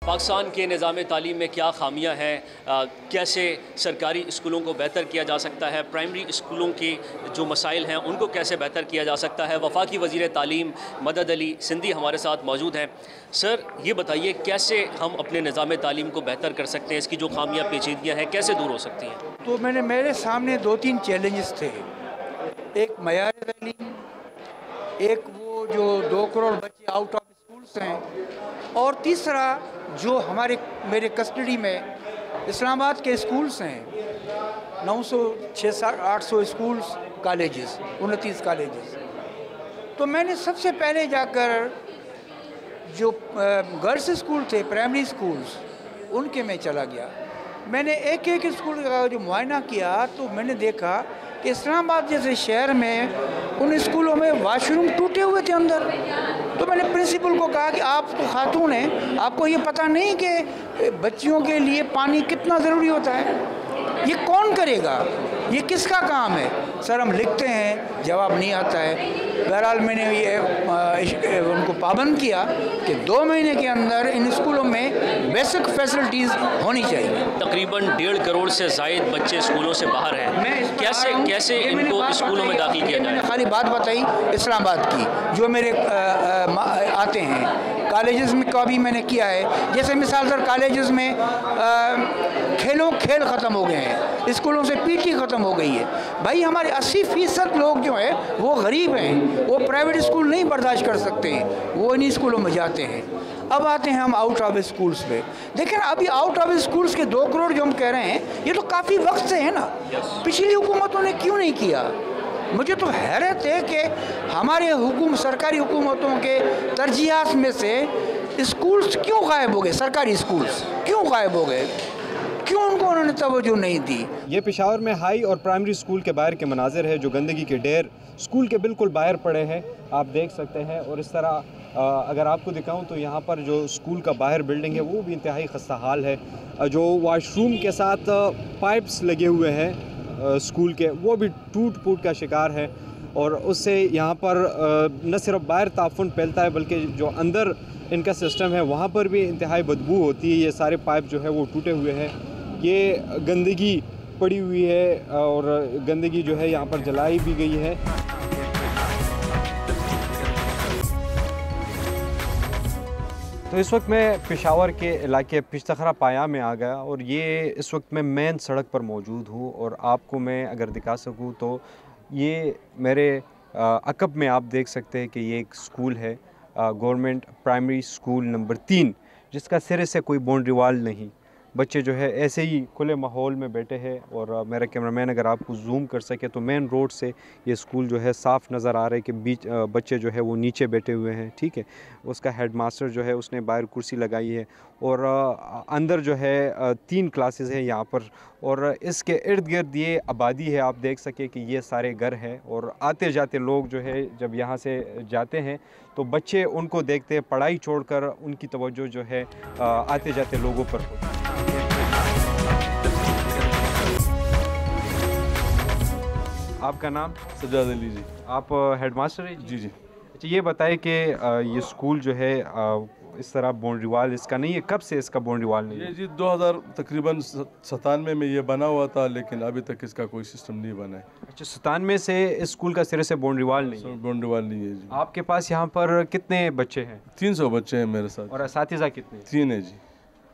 पाकिस्तान के निज़ाम तालीम में क्या खामियाँ हैं, कैसे सरकारी स्कूलों को बेहतर किया जा सकता है, प्राइमरी स्कूलों के जो मसाइल हैं उनको कैसे बेहतर किया जा सकता है। वफाकी वज़ीर तालीम मदद अली सिंधी हमारे साथ मौजूद हैं। सर, ये बताइए कैसे हम अपने निज़ाम तालीम को बेहतर कर सकते हैं, इसकी जो खामियाँ पेचीदगियाँ हैं कैसे दूर हो सकती हैं? तो मेरे सामने 2-3 चैलेंजेस थे। एक मयार तालीम, एक वो जो 2 करोड़ बच्चे आउट ऑफ स्कूल्स हैं, और तीसरा जो मेरे कस्टडी में इस्लामाबाद के स्कूल्स हैं, 900 600-800 स्कूल्स, कॉलेजेस, 29 कॉलेजेस। तो मैंने सबसे पहले जाकर जो गर्ल्स स्कूल थे, प्राइमरी स्कूल्स, उनके में चला गया। मैंने एक एक स्कूल का जो मुआयना किया तो मैंने देखा कि इस्लामाबाद जैसे शहर में उन स्कूलों में वॉशरूम टूटे हुए थे अंदर। तो मैंने प्रिंसिपल को कहा कि आप तो खातून हैं, आपको ये पता नहीं कि बच्चियों के लिए पानी कितना ज़रूरी होता है? ये कौन करेगा? ये किसका काम है? सर, हम लिखते हैं, जवाब नहीं आता है। बहरहाल मैंने ये उनको पाबंद किया कि 2 महीने के अंदर इन स्कूलों में बेसिक फैसिलिटीज़ होनी चाहिए। तकरीबन 1.5 करोड़ से ज़ायद बच्चे स्कूलों से बाहर हैं। कैसे इनको स्कूलों में दाखिल किया जाए? मैंने खाली बात बताई इस्लामाबाद की, जो मेरे आते हैं। कॉलेजेस में का भी मैंने किया है। जैसे मिसाल सर, कॉलेजेस में खेल ख़त्म हो गए हैं, स्कूलों से पीटी ख़त्म हो गई है। भाई, हमारे 80% लोग जो हैं वो गरीब हैं, वो प्राइवेट स्कूल नहीं बर्दाश्त कर सकते हैं, वो इन्हीं स्कूलों में जाते हैं। अब आते हैं हम आउट ऑफ स्कूल्स पे। देखें, अभी आउट ऑफ स्कूल्स के 2 करोड़ जो हम कह रहे हैं, ये तो काफ़ी वक्त से है ना। पिछली हुकूमतों ने क्यों नहीं किया? मुझे तो हैरत है कि हमारे सरकारी हुकूमतों के तरजीहात में से स्कूल्स क्यों गायब हो गए? सरकारी स्कूल्स क्यों गायब हो गए? क्यों उनको उन्होंने तवज्जो नहीं दी? ये पेशावर में हाई और प्राइमरी स्कूल के बाहर के मनाजिर है, जो गंदगी के ढेर स्कूल के बिल्कुल बाहर पड़े हैं, आप देख सकते हैं। और इस तरह अगर आपको दिखाऊं तो यहाँ पर जो स्कूल का बाहर बिल्डिंग है वो भी इंतहाई खस्ता हाल है। जो वॉशरूम के साथ पाइप्स लगे हुए हैं स्कूल के, वो भी टूट फूट का शिकार है। और उससे यहाँ पर न सिर्फ बाहर ताफुन फैलता है, बल्कि जो अंदर इनका सिस्टम है वहाँ पर भी इंतहाई बदबू होती है। ये सारे पाइप जो है वो टूटे हुए हैं, ये गंदगी पड़ी हुई है और गंदगी जो है यहाँ पर जलाई भी गई है। तो इस वक्त मैं पेशावर के इलाके पिश्तखरा पाया में आ गया और ये इस वक्त मैं मेन सड़क पर मौजूद हूँ। और आपको मैं अगर दिखा सकूँ तो ये मेरे अकब में आप देख सकते हैं कि ये एक स्कूल है, गवर्नमेंट प्राइमरी स्कूल नंबर 3, जिसका सिरे से कोई बाउंड्री वाल नहीं। बच्चे जो है ऐसे ही खुले माहौल में बैठे हैं। और मेरा कैमरामैन अगर आपको जूम कर सके तो मेन रोड से ये स्कूल जो है साफ़ नज़र आ रहा है कि बीच बच्चे जो है वो नीचे बैठे हुए हैं, ठीक है। उसका हेडमास्टर जो है उसने बाहर कुर्सी लगाई है और अंदर जो है 3 क्लासेस हैं यहाँ पर। और इसके इर्द गिर्द ये आबादी है, आप देख सके कि ये सारे घर हैं। और आते जाते लोग जो है जब यहाँ से जाते हैं तो बच्चे उनको देखते हैं, पढ़ाई छोड़कर उनकी तवज्जो जो है आते जाते लोगों पर होती है। आपका नाम? सजाद अली जी। आप हेडमास्टर हैं? जी जी। अच्छा, ये बताएं कि ये स्कूल जो है इस तरह बाउंड्री वाल इसका नहीं है, कब से इसका बाउंड्री वाल नहीं है? ये जी 2000 तकरीबन 97 में ये बना हुआ था, लेकिन अभी तक इसका कोई सिस्टम नहीं बना है। अच्छा, 97 से इस स्कूल का सिरे से बाउंड्री वाल नहीं है? बाउंड्री वाल नहीं है जी। आपके पास यहाँ पर कितने बच्चे हैं? 300 बच्चे हैं मेरे साथ। और असातिज़ा कितने? 3 है जी।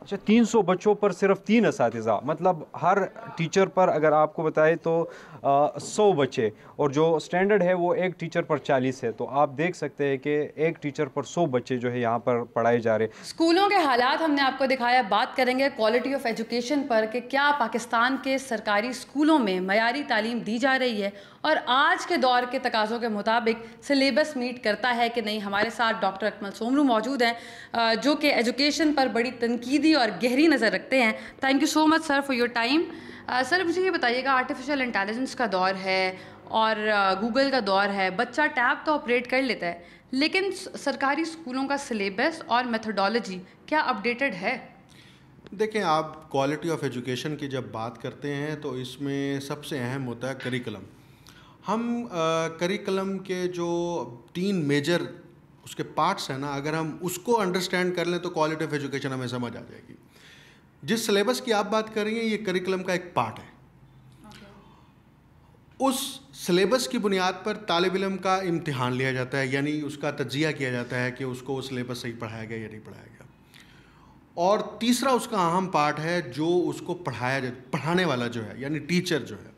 अच्छा, 300 बच्चों पर सिर्फ 3 असातिज़ा, मतलब हर टीचर पर अगर आपको बताए तो 100 बच्चे, और जो स्टैंडर्ड है वो एक टीचर पर 40 है। तो आप देख सकते हैं कि एक टीचर पर 100 बच्चे जो है यहाँ पर पढ़ाए जा रहे हैं। स्कूलों के हालात हमने आपको दिखाया। बात करेंगे क्वालिटी ऑफ एजुकेशन पर कि क्या पाकिस्तान के सरकारी स्कूलों में मयारी तालीम दी जा रही है और आज के दौर के तकाज़ों के मुताबिक सिलेबस मीट करता है कि नहीं। हमारे साथ डॉक्टर अकमल सोमरू मौजूद हैं जो कि एजुकेशन पर बड़ी तनकीदी और गहरी नज़र रखते हैं। Thank you so much sir for your time. Sir, मुझे ये बताइएगा, आर्टिफिशियल इंटेलिजेंस का दौर है और गूगल का दौर है, बच्चा टैब तो ऑपरेट कर लेता है, लेकिन सरकारी स्कूलों का सिलेबस और मेथोडोलॉजी क्या अपडेटेड है? देखें, आप क्वालिटी ऑफ एजुकेशन की जब बात करते हैं तो इसमें सबसे अहम होता है करिकुलम। हम करिकुलम के जो 3 मेजर उसके पार्ट्स हैं ना, अगर हम उसको अंडरस्टैंड कर लें तो क्वालिटी ऑफ एजुकेशन हमें समझ आ जाएगी। जिस सिलेबस की आप बात कर रही हैं ये करिकुलम का एक पार्ट है। उस सिलेबस की बुनियाद पर तालिब इल्म का इम्तिहान लिया जाता है, यानी उसका तज्जिया किया जाता है कि उसको वो सिलेबस सही पढ़ाया गया या नहीं पढ़ाया गया। और तीसरा उसका अहम पार्ट है जो उसको पढ़ाने वाला जो है, यानी टीचर जो है।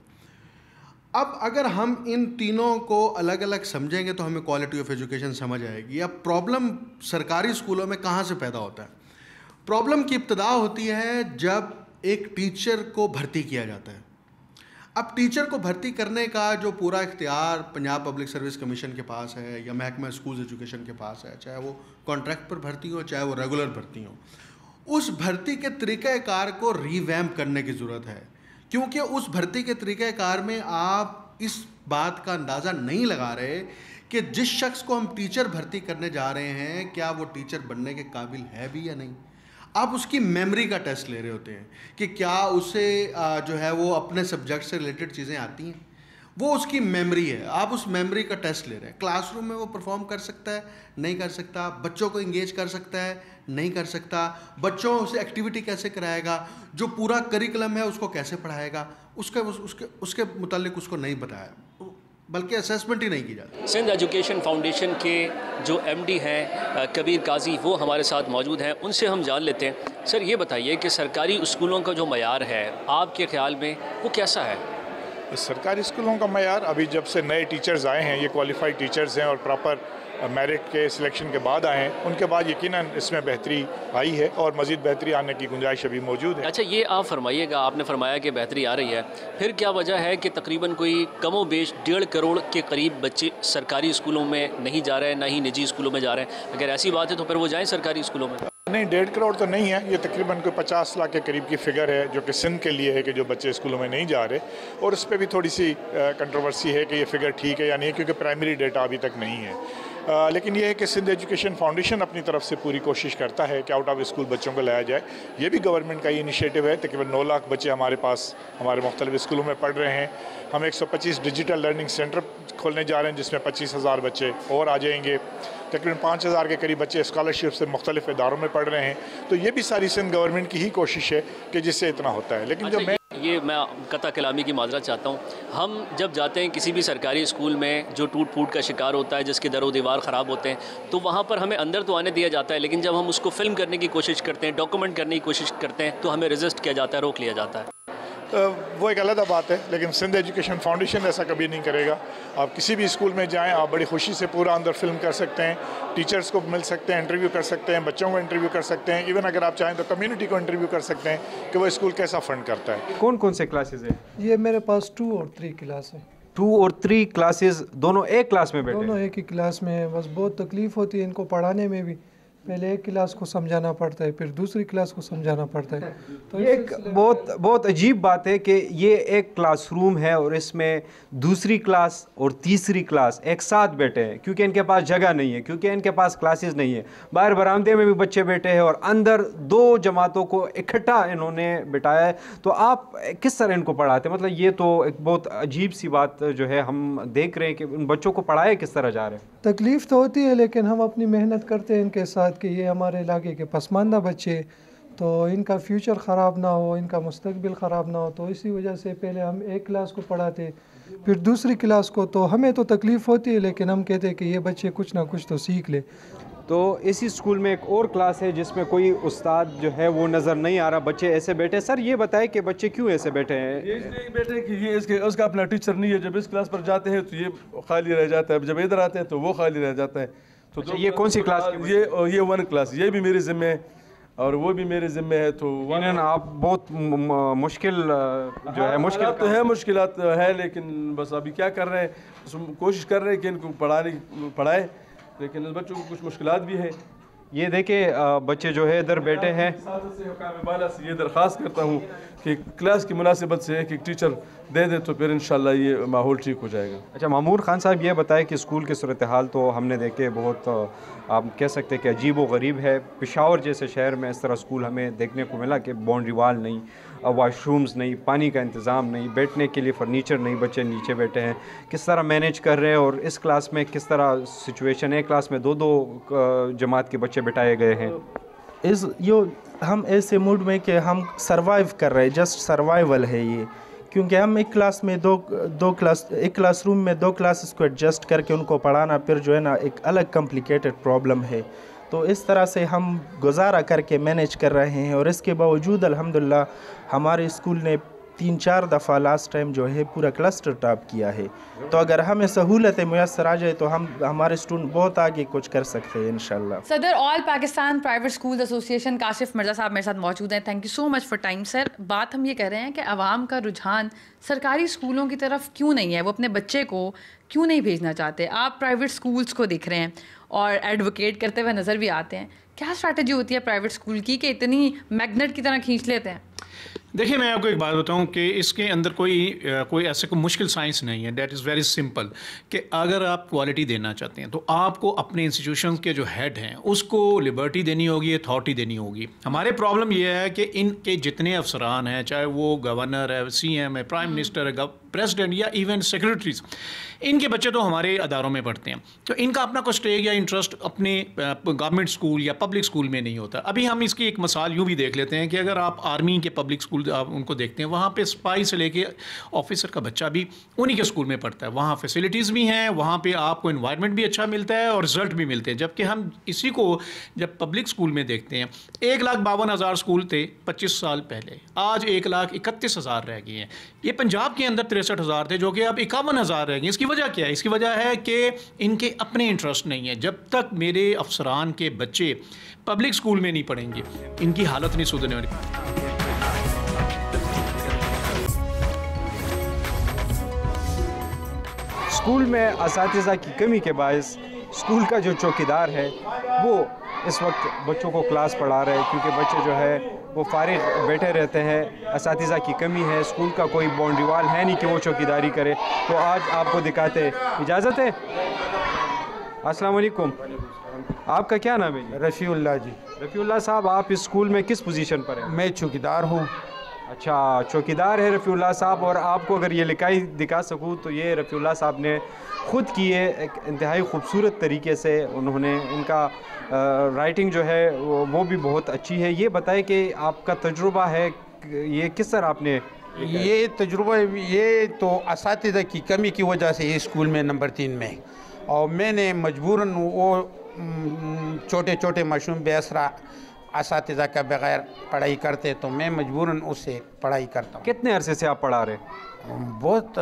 अब अगर हम इन तीनों को अलग अलग समझेंगे तो हमें क्वालिटी ऑफ एजुकेशन समझ आएगी। अब प्रॉब्लम सरकारी स्कूलों में कहाँ से पैदा होता है? प्रॉब्लम की इब्तिदा होती है जब एक टीचर को भर्ती किया जाता है। अब टीचर को भर्ती करने का जो पूरा इख्तियार पंजाब पब्लिक सर्विस कमीशन के पास है या महकमा स्कूल एजुकेशन के पास है, चाहे वो कॉन्ट्रैक्ट पर भर्ती हो चाहे वो रेगुलर भर्ती हो, उस भर्ती के तरीक़ाकार को रीवैम्प करने की ज़रूरत है। क्योंकि उस भर्ती के तरीक़ाकार में आप इस बात का अंदाज़ा नहीं लगा रहे कि जिस शख्स को हम टीचर भर्ती करने जा रहे हैं क्या वो टीचर बनने के काबिल है भी या नहीं। आप उसकी मेमोरी का टेस्ट ले रहे होते हैं कि क्या उसे जो है वो अपने सब्जेक्ट से रिलेटेड चीज़ें आती हैं, वो उसकी मेमोरी है। आप उस मेमोरी का टेस्ट ले रहे हैं। क्लासरूम में वो परफॉर्म कर सकता है, नहीं कर सकता, बच्चों को इंगेज कर सकता है, नहीं कर सकता, बच्चों से एक्टिविटी कैसे कराएगा, जो पूरा करिकुलम है उसको कैसे पढ़ाएगा, उसके मुतालिक उसको नहीं बताया, बल्कि असेसमेंट ही नहीं की जाती। सिंध एजुकेशन फाउंडेशन के जो एमडी हैं कबीर काजी, वो हमारे साथ मौजूद हैं, उनसे हम जान लेते हैं। सर ये बताइए कि सरकारी स्कूलों का जो मयार है आपके ख्याल में वो कैसा है? सरकारी स्कूलों का मयार, अभी जब से नए टीचर्स आए हैं, ये क्वालिफाइड टीचर्स हैं और प्रॉपर मेरिट के सिलेक्शन के बाद आए हैं, उनके बाद यकीनन इसमें बेहतरी आई है और मज़ीद बेहतरी आने की गुंजाइश अभी मौजूद है। अच्छा, ये आप फरमाइएगा, आपने फरमाया कि बेहतरी आ रही है, फिर क्या वजह है कि तकरीबन कोई कमो बेश 1.5 करोड़ के करीब बच्चे सरकारी स्कूलों में नहीं जा रहे हैं, ना ही निजी स्कूलों में जा रहे हैं? अगर ऐसी बात है तो फिर वो जाएँ सरकारी स्कूलों में। नहीं, 1.5 करोड़ तो नहीं है, ये तकरीबन कोई 50 लाख के करीब की फ़िगर है जो कि सिंध के लिए है कि जो बच्चे स्कूलों में नहीं जा रहे। और उस पर भी थोड़ी सी कंट्रोवर्सी है कि ये फ़िगर ठीक है या नहीं, क्योंकि प्राइमरी डेटा अभी तक नहीं है। लेकिन ये है कि सिंध एजुकेशन फाउंडेशन अपनी तरफ से पूरी कोशिश करता है कि आउट ऑफ स्कूल बच्चों को लाया जाए। ये भी गवर्नमेंट का ही इनिशिएटिव है। तकरीबन 9 लाख बच्चे हमारे पास हमारे मुख्तलिफ स्कूलों में पढ़ रहे हैं। हम 125 डिजिटल लर्निंग सेंटर खोलने जा रहे हैं जिसमें 25,000 बच्चे और आ जाएंगे। तकरीबन 5,000 के करीब बच्चे स्कॉलरशिप से मुख्तलिफ इदारों में पढ़ रहे हैं। तो ये भी सारी सिंध गवर्नमेंट की ही कोशिश है कि जिससे इतना होता है। लेकिन अच्छा, मैं कता कलामी की माजरत चाहता हूँ। हम जब जाते हैं किसी भी सरकारी स्कूल में जो टूट फूट का शिकार होता है, जिसके दरो दीवार ख़राब होते हैं, तो वहाँ पर हमें अंदर तो आने दिया जाता है, लेकिन जब हम उसको फिल्म करने की कोशिश करते हैं, डॉक्यूमेंट करने की कोशिश करते हैं, तो हमें रेजिस्ट किया जाता है, रोक लिया जाता है। वो एक अलग बात है, लेकिन सिंध एजुकेशन फाउंडेशन ऐसा कभी नहीं करेगा। आप किसी भी स्कूल में जाएं, आप बड़ी खुशी से पूरा अंदर फिल्म कर सकते हैं, टीचर्स को मिल सकते हैं, इंटरव्यू कर सकते हैं, बच्चों को इंटरव्यू कर सकते हैं, इवन अगर आप चाहें तो कम्युनिटी को इंटरव्यू कर सकते हैं कि वो स्कूल कैसा फंड करता है। कौन कौन से क्लासेस हैं? ये मेरे पास 2 और 3 क्लास है। 2 और 3 क्लासेस, दोनों एक क्लास में बैठे? दोनों एक ही क्लास में है। बस बहुत तकलीफ़ होती है इनको पढ़ाने में भी। पहले एक क्लास को समझाना पड़ता है, फिर दूसरी क्लास को समझाना पड़ता है। तो ये एक बहुत अजीब बात है कि ये एक क्लासरूम है और इसमें दूसरी क्लास और तीसरी क्लास एक साथ बैठे हैं, क्योंकि इनके पास जगह नहीं है, क्योंकि इनके पास क्लासेस नहीं है। बाहर बरामदे में भी बच्चे बैठे हैं और अंदर 2 जमातों को इकट्ठा इन्होंने बिठाया है। तो आप किस तरह इनको पढ़ाते हैं? मतलब ये तो एक बहुत अजीब सी बात जो है, हम देख रहे हैं कि उन बच्चों को पढ़ाए किस तरह जा रहे हैं। तकलीफ़ तो होती है, लेकिन हम अपनी मेहनत करते हैं इनके साथ कि ये हमारे इलाके के पसमानदा बच्चे, तो इनका फ्यूचर ख़राब ना हो, इनका मुस्तकबिल ख़राब ना हो। तो इसी वजह से पहले हम एक क्लास को पढ़ाते, फिर दूसरी क्लास को। तो हमें तो तकलीफ़ होती है, लेकिन हम कहते हैं कि ये बच्चे कुछ ना कुछ तो सीख ले। तो इसी स्कूल में एक और क्लास है जिसमें कोई उस्ताद जो है वो नज़र नहीं आ रहा, बच्चे ऐसे बैठे। सर ये बताएं कि बच्चे क्यों ऐसे बैठे हैं? ये इसलिए बैठे कि ये उसका अपना टीचर नहीं है। जब इस क्लास पर जाते हैं तो ये खाली रह जाता है, जब इधर आते हैं तो वो खाली रह जाता है। तो अच्छा, ये कौन सी क्लास? ये 1 क्लास, ये भी मेरे ज़िम्मे है और वो भी मेरे ज़िम्मे है। तो आप बहुत मुश्किल जो है, मुश्किल तो है, मुश्किलात है, लेकिन बस अभी क्या कर रहे हैं, कोशिश कर रहे हैं कि इनको पढ़ाए, लेकिन इस बच्चों को कुछ मुश्किलात भी है। ये देखिए बच्चे जो है इधर बैठे हैं। ये दरख्वास्त करता हूँ कि क्लास की मुनासिबत से एक टीचर दे दे तो फिर इंशाल्लाह ये माहौल ठीक हो जाएगा। अच्छा मामूर खान साहब, ये बताएं कि स्कूल की सूरत हाल तो हमने देखे बहुत आप कह सकते हैं कि अजीब व गरीब है। पेशावर जैसे शहर में इस तरह स्कूल हमें देखने को मिला कि बाउंड्री वाल नहीं, वाशरूम्स नहीं, पानी का इंतज़ाम नहीं, बैठने के लिए फर्नीचर नहीं, बच्चे नीचे बैठे हैं। किस तरह मैनेज कर रहे हैं और इस क्लास में किस तरह सिचुएशन है? क्लास में दो जमात के बच्चे बिठाए गए हैं। हम ऐसे मूड में कि हम सरवाइव कर रहे हैं, जस्ट सर्वाइवल है ये, क्योंकि हम एक क्लास में एक क्लासरूम में 2 क्लासेस को एडजस्ट करके उनको पढ़ाना फिर जो है ना एक अलग कॉम्प्लिकेटेड प्रॉब्लम है। तो इस तरह से हम गुजारा करके मैनेज कर रहे हैं और इसके बावजूद अल्हम्दुलिल्लाह हमारे स्कूल ने 3-4 दफ़ा लास्ट टाइम जो है पूरा क्लस्टर टॉप किया है। तो अगर हमें सहूलतें मुयस्सर आ जाए तो हमारे स्टूडेंट बहुत आगे कुछ कर सकते हैं इंशाल्लाह। सदर all Pakistan private school association Kashif Mirza साहब मेरे साथ मौजूद हैं। Thank you so much for time sir. बात हम ये कह रहे हैं कि आवाम का रुझान सरकारी स्कूलों की तरफ क्यों नहीं है, वो अपने बच्चे को क्यों नहीं भेजना चाहते? आप प्राइवेट स्कूल्स को देख रहे हैं और एडवोकेट करते हुए नज़र भी आते हैं। क्या स्ट्रैटेजी होती है प्राइवेट स्कूल की कि इतनी मैग्नेट की तरह खींच लेते हैं? देखिए, मैं आपको एक बात बताऊं कि इसके अंदर कोई ऐसे कोई मुश्किल साइंस नहीं है। दैट इज़ वेरी सिंपल कि अगर आप क्वालिटी देना चाहते हैं तो आपको अपने इंस्टीट्यूशन के जो हेड हैं उसको लिबर्टी देनी होगी, अथॉरिटी देनी होगी। हमारे प्रॉब्लम ये है कि इनके जितने अफसरान हैं, चाहे वो गवर्नर है, CM है, प्राइम मिनिस्टर है, प्रेसिडेंट या इवन सेक्रेटरीज, इनके बच्चे तो हमारे अदारों में पढ़ते हैं, तो इनका अपना कोई स्टेक या इंटरेस्ट अपने गवर्नमेंट स्कूल या पब्लिक स्कूल में नहीं होता। अभी हम इसकी एक मिसाल यूँ भी देख लेते हैं कि अगर आप आर्मी के पब्लिक स्कूल आप उनको देखते हैं, वहाँ पे स्पाई से लेके ऑफिसर का बच्चा भी उन्हीं के स्कूल में पढ़ता है। वहाँ फैसिलिटीज़ भी हैं, वहाँ पे आपको इन्वायरमेंट भी अच्छा मिलता है और रिजल्ट भी मिलते हैं। जबकि हम इसी को जब पब्लिक स्कूल में देखते हैं, 1,52,000 स्कूल थे 25 साल पहले, आज 1,31,000 रह गए हैं। ये पंजाब के अंदर 63,000 थे जो कि अब 51,000 रह गए। इसकी वजह क्या है? इसकी वजह है कि इनके अपने इंटरेस्ट नहीं है। जब तक मेरे अफसरान के बच्चे पब्लिक स्कूल में नहीं पढ़ेंगे, इनकी हालत नहीं सुधरने वाली। स्कूल में असातिज़ा की कमी के बायस स्कूल का जो चौकीदार है वो इस वक्त बच्चों को क्लास पढ़ा रहे हैं, क्योंकि बच्चे जो है वो फारिग बैठे रहते हैं। असातिज़ा की कमी है, स्कूल का कोई बाउंड्री वाल है नहीं कि वो चौकीदारी करे। तो आज आपको दिखाते, इजाज़त है? अस्सलाम वालेकुम, आपका क्या नाम है? रफ़ीउल्लाह जी। रफ़ीउल्लाह साहब, आप इस स्कूल में किस पोजीशन पर हैं? मैं चौकीदार हूँ। अच्छा, चौकीदार है रफ़ीउल्लाह साहब। और आपको अगर ये लिखाई दिखा सकूँ तो ये रफ़ीउल्लाह साहब ने ख़ुद की है, एक इंतहाई खूबसूरत तरीके से उन्होंने, इनका राइटिंग जो है वो भी बहुत अच्छी है। ये बताएं कि आपका तजुर्बा है, ये किस तरह आपने ये तजुर्बा, ये तो असातिज़ा की कमी की वजह से ये स्कूल में नंबर 3 में, और मैंने मजबूरन वो छोटे छोटे मासूम बेअसरा असातिज़ा का बगैर पढ़ाई करते, तो मैं मजबूरन उससे पढ़ाई करता हूँ। कितने अरसे से आप पढ़ा रहे? बहुत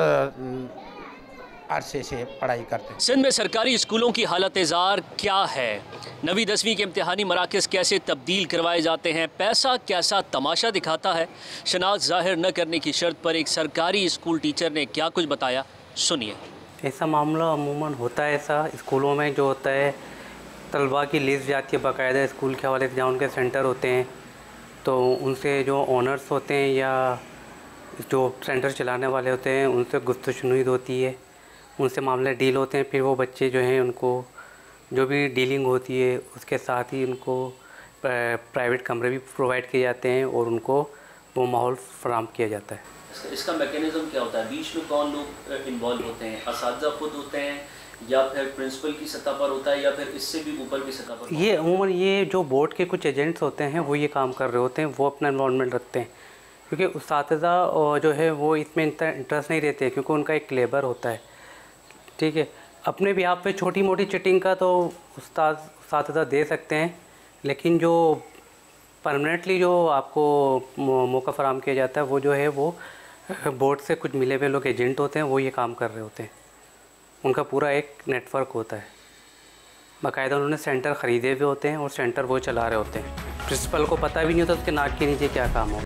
अरसे से पढ़ाई करते हैं। सिंध में सरकारी स्कूलों की हालत ज़ार क्या है? 9वीं 10वीं के इम्तिहानी मराकज़ कैसे तब्दील करवाए जाते हैं? पैसा कैसा तमाशा दिखाता है? शनाख्त ज़ाहिर न करने की शर्त पर एक सरकारी स्कूल टीचर ने क्या कुछ बताया, सुनिए। ऐसा मामला अमूमन होता है, ऐसा स्कूलों में जो होता है, तलबा की लिस्ट जाती है बाकायदा स्कूल के हवाले से, जहाँ उनके सेंटर होते हैं, तो उनसे जो ऑनर्स होते हैं या जो सेंटर चलाने वाले होते हैं उनसे गुफ्तशुनीद होती है, उनसे मामले डील होते हैं। फिर वो बच्चे जो हैं उनको जो भी डीलिंग होती है उसके साथ ही उनको प्राइवेट कमरे भी प्रोवाइड किए जाते हैं और उनको वो माहौल फराहम किया जाता है। इसका मैकेनिज़्म क्या होता है? बीच में कौन लोग इन्वॉल्व होते हैं? असातिज़ा खुद होते हैं या फिर प्रिंसिपल की सतह पर होता है या फिर इससे भी ऊपर की सतह पर? ये अमूमन ये जो बोर्ड के कुछ एजेंट्स होते हैं वो ये काम कर रहे होते हैं, वो अपना इन्वॉल्वमेंट रखते हैं, क्योंकि उस्तातिज़ा जो है वो इसमें इंटरेस्ट नहीं रहते हैं, क्योंकि उनका एक लेबर होता है। ठीक है, अपने भी आप पे छोटी मोटी चिटिंग का तो उस्तातिज़ा दे सकते हैं, लेकिन जो परमानेंटली जो आपको मौका फराहम किया जाता है वो जो है वो बोर्ड से कुछ मिले हुए लोग एजेंट होते हैं, वो ये काम कर रहे होते हैं। उनका पूरा एक नेटवर्क होता है, बाकायदा उन्होंने सेंटर ख़रीदे हुए होते हैं और सेंटर वो चला रहे होते हैं। प्रिंसिपल को पता भी नहीं होता उसके नाक के नीचे क्या काम हो।